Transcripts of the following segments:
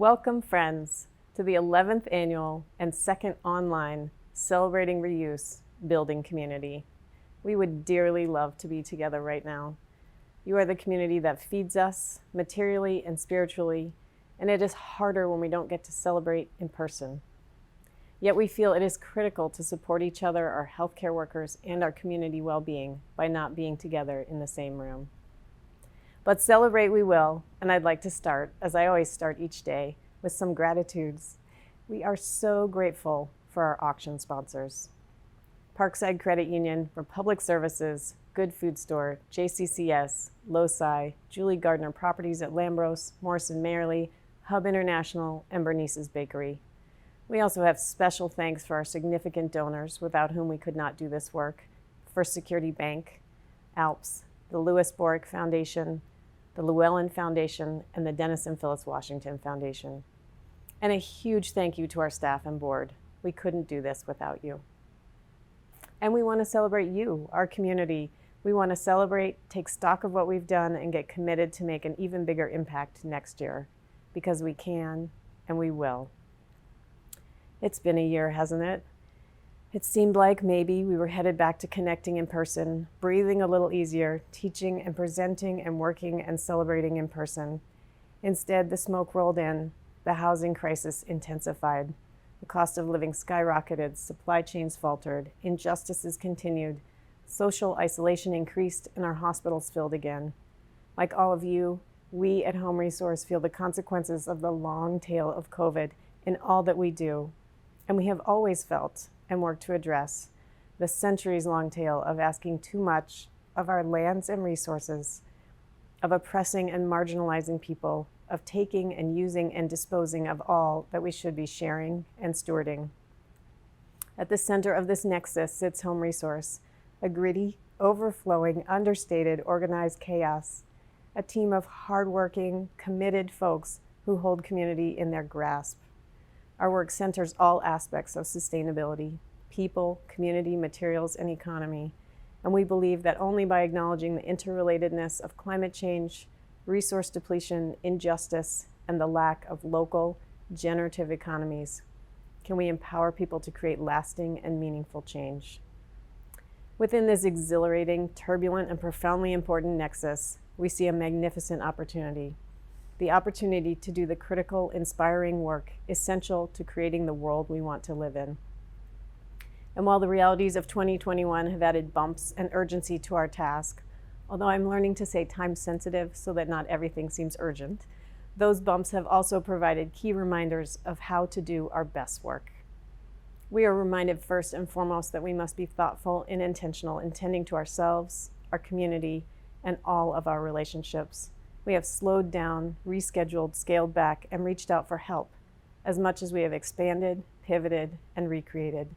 Welcome, friends, to the 11th annual and second online Celebrating Reuse Building Community. We would dearly love to be together right now. You are the community that feeds us materially and spiritually, and it is harder when we don't get to celebrate in person. Yet we feel it is critical to support each other, our healthcare workers, and our community well-being by not being together in the same room. But celebrate we will, and I'd like to start, as I always start each day, with some gratitudes. We are so grateful for our auction sponsors. Parkside Credit Union, Republic Services, Good Food Store, JCCS, Loci, Julie Gardner Properties at Lambros, Morrison Maierle, Hub International, and Bernice's Bakery. We also have special thanks for our significant donors without whom we could not do this work: First Security Bank, ALPS, the Lewis Borick Foundation, the Llewellyn Foundation, and the Dennis and Phyllis Washington Foundation. And a huge thank you to our staff and board. We couldn't do this without you. And we want to celebrate you, our community. We want to celebrate, take stock of what we've done, and get committed to make an even bigger impact next year, because we can and we will. It's been a year, hasn't it? It seemed like maybe we were headed back to connecting in person, breathing a little easier, teaching and presenting and working and celebrating in person. Instead, the smoke rolled in, the housing crisis intensified, the cost of living skyrocketed, supply chains faltered, injustices continued, social isolation increased, and our hospitals filled again. Like all of you, we at Home ReSource feel the consequences of the long tail of COVID in all that we do, and we have always felt and work to address the centuries-long tale of asking too much of our lands and resources, of oppressing and marginalizing people, of taking and using and disposing of all that we should be sharing and stewarding. At the center of this nexus sits Home ReSource, a gritty, overflowing, understated, organized chaos, a team of hardworking, committed folks who hold community in their grasp. Our work centers all aspects of sustainability: people, community, materials, and economy. And we believe that only by acknowledging the interrelatedness of climate change, resource depletion, injustice, and the lack of local, generative economies can we empower people to create lasting and meaningful change. Within this exhilarating, turbulent, and profoundly important nexus, we see a magnificent opportunity. The opportunity to do the critical, inspiring work essential to creating the world we want to live in. And while the realities of 2021 have added bumps and urgency to our task, although I'm learning to say time sensitive so that not everything seems urgent, those bumps have also provided key reminders of how to do our best work. We are reminded first and foremost that we must be thoughtful and intentional in tending to ourselves, our community, and all of our relationships. We have slowed down, rescheduled, scaled back, and reached out for help as much as we have expanded, pivoted, and recreated.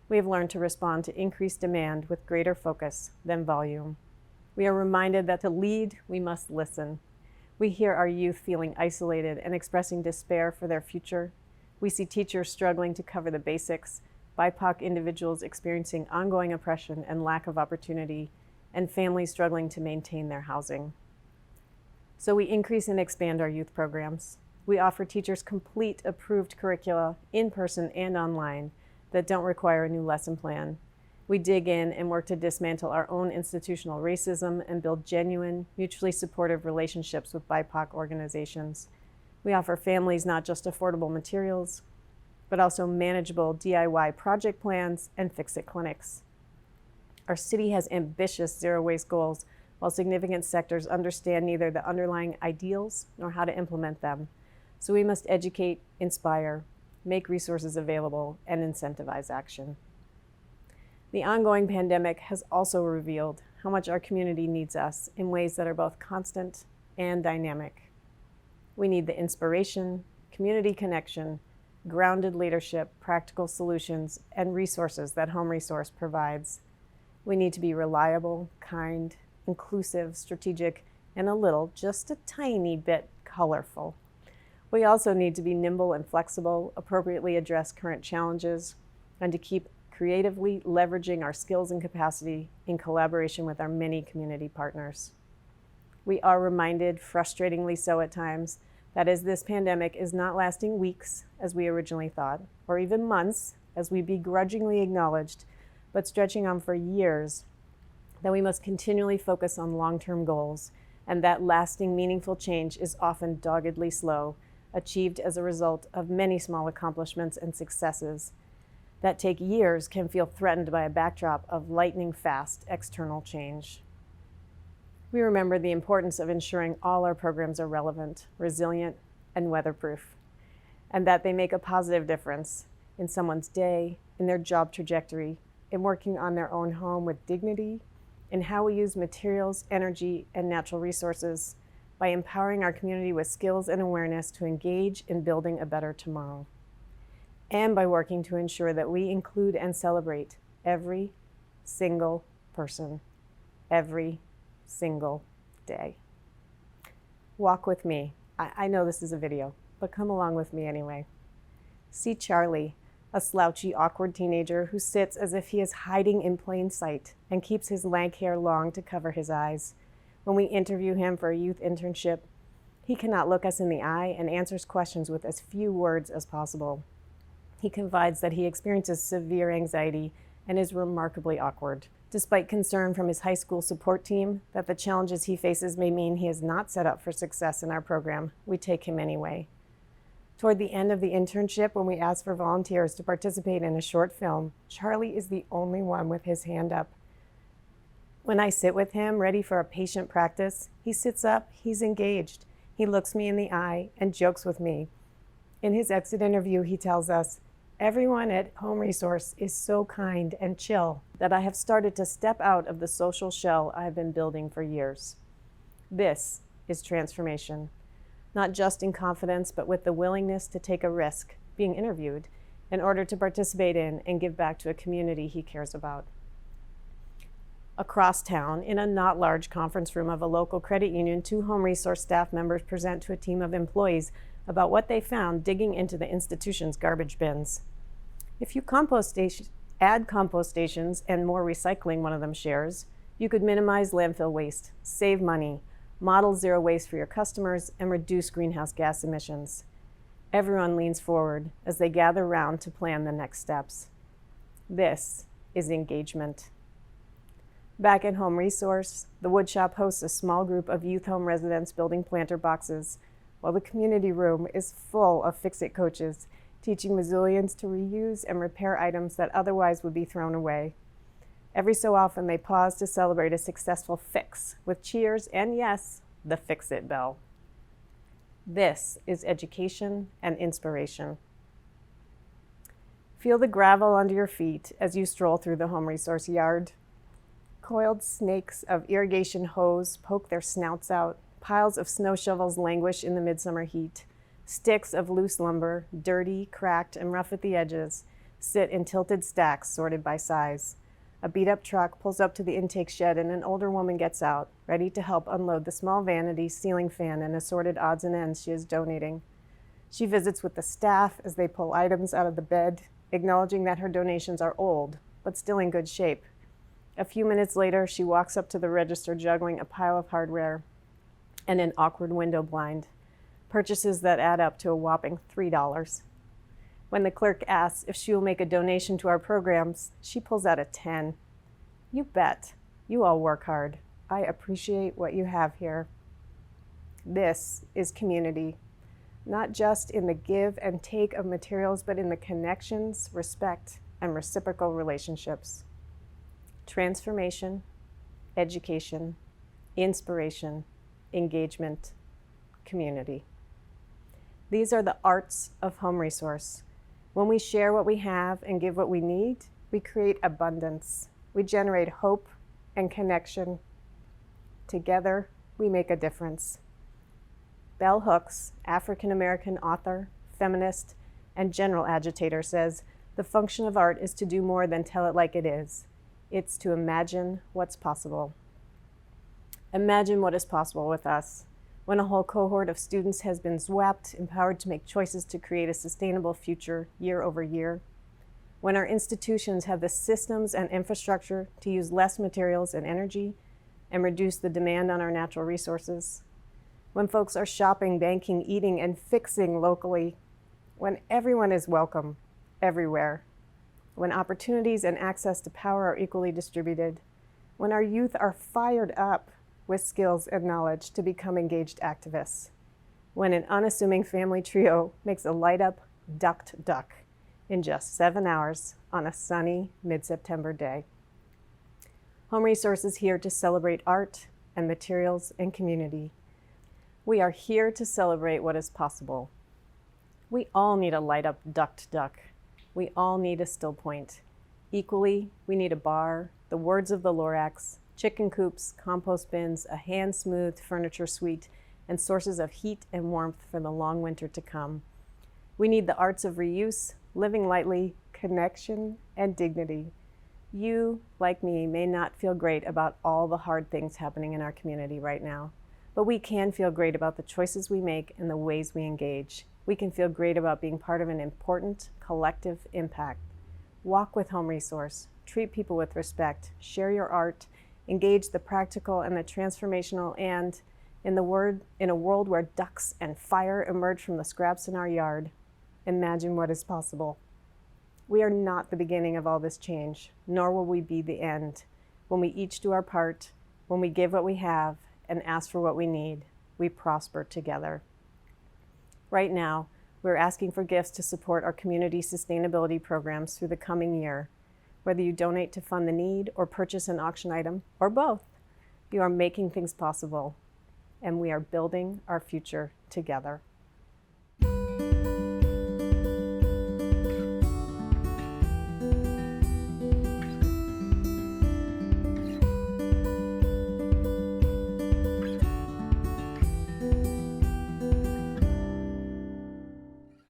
We have learned to respond to increased demand with greater focus than volume. We are reminded that to lead, we must listen. We hear our youth feeling isolated and expressing despair for their future. We see teachers struggling to cover the basics, BIPOC individuals experiencing ongoing oppression and lack of opportunity, and families struggling to maintain their housing. So we increase and expand our youth programs. We offer teachers complete approved curricula, in person and online, that don't require a new lesson plan. We dig in and work to dismantle our own institutional racism and build genuine, mutually supportive relationships with BIPOC organizations. We offer families not just affordable materials, but also manageable DIY project plans and fix-it clinics. Our city has ambitious zero-waste goals, while significant sectors understand neither the underlying ideals nor how to implement them. So we must educate, inspire, make resources available, and incentivize action. The ongoing pandemic has also revealed how much our community needs us in ways that are both constant and dynamic. We need the inspiration, community connection, grounded leadership, practical solutions, and resources that Home ReSource provides. We need to be reliable, kind, inclusive, strategic, and just a tiny bit colorful. We also need to be nimble and flexible, appropriately address current challenges, and to keep creatively leveraging our skills and capacity in collaboration with our many community partners. We are reminded, frustratingly so at times, That is, this pandemic is not lasting weeks, as we originally thought, or even months, as we begrudgingly acknowledged, but stretching on for years, that we must continually focus on long-term goals, and that lasting, meaningful change is often doggedly slow, achieved as a result of many small accomplishments and successes that take years can feel threatened by a backdrop of lightning-fast external change. We remember the importance of ensuring all our programs are relevant, resilient, and weatherproof, and that they make a positive difference in someone's day, in their job trajectory, in working on their own home with dignity, in how we use materials, energy, and natural resources, by empowering our community with skills and awareness to engage in building a better tomorrow, and by working to ensure that we include and celebrate every single person, every single day. Walk with me. I know this is a video, but come along with me anyway. See Charlie, a slouchy, awkward teenager who sits as if he is hiding in plain sight and keeps his lank hair long to cover his eyes. When we interview him for a youth internship, he cannot look us in the eye and answers questions with as few words as possible. He confides that he experiences severe anxiety and is remarkably awkward. Despite concern from his high school support team that the challenges he faces may mean he is not set up for success in our program, we take him anyway. Toward the end of the internship, when we ask for volunteers to participate in a short film, Charlie is the only one with his hand up. When I sit with him, ready for a patient practice, he sits up, he's engaged. He looks me in the eye and jokes with me. In his exit interview, he tells us, "Everyone at Home Resource is so kind and chill that I have started to step out of the social shell I have been building for years." This is transformation, not just in confidence, but with the willingness to take a risk, being interviewed, in order to participate in and give back to a community he cares about. Across town, in a not large conference room of a local credit union, 2 Home Resource staff members present to a team of employees about what they found digging into the institution's garbage bins. If you add compost stations and more recycling, one of them shares, you could minimize landfill waste, save money, model zero waste for your customers, and reduce greenhouse gas emissions. Everyone leans forward as they gather around to plan the next steps. This is engagement. Back at Home Resource, the woodshop hosts a small group of youth home residents building planter boxes, while the community room is full of fix-it coaches, teaching Missoulians to reuse and repair items that otherwise would be thrown away. Every so often, they pause to celebrate a successful fix with cheers and, yes, the fix-it bell. This is education and inspiration. Feel the gravel under your feet as you stroll through the Home Resource yard. Coiled snakes of irrigation hose poke their snouts out. Piles of snow shovels languish in the midsummer heat. Sticks of loose lumber, dirty, cracked, and rough at the edges, sit in tilted stacks sorted by size. A beat-up truck pulls up to the intake shed and an older woman gets out, ready to help unload the small vanity, ceiling fan, and assorted odds and ends she is donating. She visits with the staff as they pull items out of the bed, acknowledging that her donations are old, but still in good shape. A few minutes later, she walks up to the register juggling a pile of hardware and an awkward window blind, purchases that add up to a whopping $3. When the clerk asks if she will make a donation to our programs, she pulls out a 10. You bet. You all work hard. I appreciate what you have here. This is community, not just in the give and take of materials, but in the connections, respect, and reciprocal relationships. Transformation, education, inspiration, engagement, community. These are the arts of Home Resource. When we share what we have and give what we need, we create abundance. We generate hope and connection. Together, we make a difference. Bell Hooks, African-American author, feminist, and general agitator, says, "The function of art is to do more than tell it like it is. It's to imagine what's possible." Imagine what is possible with us when a whole cohort of students has been swapped, empowered to make choices to create a sustainable future year over year. When our institutions have the systems and infrastructure to use less materials and energy and reduce the demand on our natural resources. when folks are shopping, banking, eating, and fixing locally, when everyone is welcome everywhere, when opportunities and access to power are equally distributed, when our youth are fired up with skills and knowledge to become engaged activists, when an unassuming family trio makes a light-up ducked duck in just 7 hours on a sunny mid-September day. Home Resource is here to celebrate art and materials and community. We are here to celebrate what is possible. We all need a light-up ducked duck. We all need a still point. Equally, we need a bar, the words of the Lorax, chicken coops, compost bins, a hand-smoothed furniture suite, and sources of heat and warmth for the long winter to come. We need the arts of reuse, living lightly, connection, and dignity. You, like me, may not feel great about all the hard things happening in our community right now, but we can feel great about the choices we make and the ways we engage. We can feel great about being part of an important collective impact. Walk with Home Resource, treat people with respect, share your art, engage the practical and the transformational, and in a world where ducks and fire emerge from the scraps in our yard, imagine what is possible. We are not the beginning of all this change, nor will we be the end. When we each do our part, when we give what we have and ask for what we need, we prosper together. Right now, we're asking for gifts to support our community sustainability programs through the coming year. Whether you donate to fund the need or purchase an auction item, or both, you are making things possible, and we are building our future together.